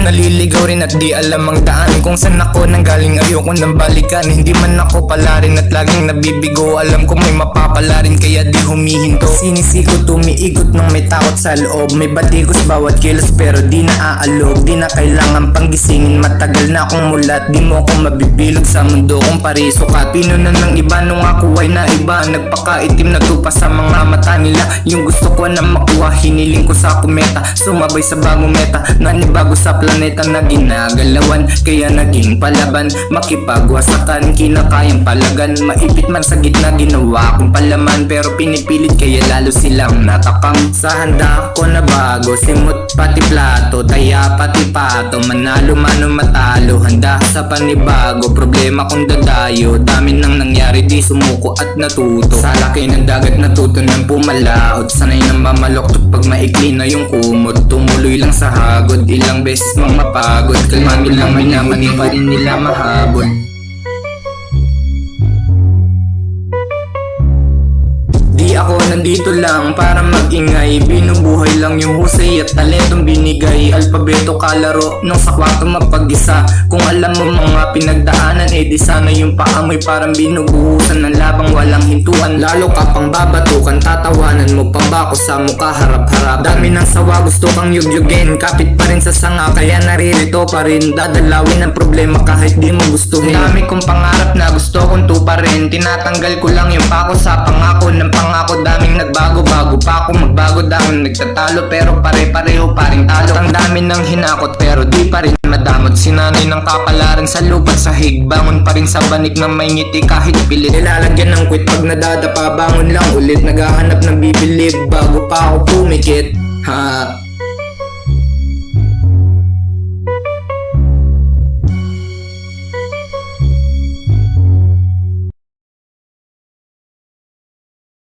naliligaw rin at di alam ang daan. Kung saan ako nanggaling ayoko nang balikan. Hindi man ako pala rin at laging nabibigo. Alam ko may mapapala rin kaya di humihinto. Sinisikot umiigot nang may takot sa loob. May batikos bawat kilos pero di na aalog. Di na kailangan panggisingin, matagal na akong mulat. Di mo ako mabibilog sa mundo kung parisukat. Pinunan ng iba nung ako ay naiba. Nagpakaitim na tupa sa mga mata nila. Yung gusto ko na makuha, hiniling ko sa kumeta. Sumabay sa bagong meta, nanibago sa planeta na ginagalawan. Kaya naging palaban, makipagwasakan, kinakayang palagan. Maipit man sa gitna, ginawa kong palaman. Pero pinipilit kaya lalo silang natakam. Sa handa ko na bago, simot pati plato, taya pati pato. Manalo man o matalo, handa sa panibago. Problema kong dadayo, dami nang nangyari, di sumuko at natuto. Sa laki ng dagat natuto ng pumalaot. Sanay nang mamaloktot pag maikli na yung kumot. Tumuloy lang sa hagod, ilang beses mang mapagod. Kalmado lang minamani pa rin nila mahabol. Di ako nandito lang para mag-ingay. Binubuhay lang yung husay at talentong binigay. Alpabeto kalaro nang sa kwarto mapag-isa. Kung alam mo mga pinagdaanan, di sana yung paamoy parang binubuhusan ng labang walang hintuan. Lalo ka pang babatukan, tatawanan mo pang bako sa mukha harap-harap. Dami ng sawa gusto kang yugyugin, kapit pa rin sa sanga kaya naririto pa rin. Dadalawin ang problema kahit di mo gustuhin. Dami kong pangarap na gusto kong tuparin. Tinatanggal ko lang yung pako sa pangako ng pangako. Daming nagbago, bago pa ako magbago. Daming nagtatalo pero pare-pareho pa rin talo. Ang dami ng hinakot pero di pa rin madamot. Sinanay ng kapalaran sa lupa't sahig. Bangon pa rin sa banig na may ngiti kahit pilit. Nilalagyan ng quit pag nadadapa, bangon lang ulit. Naghahanap ng bibilib bago pa ako pumikit. Ha,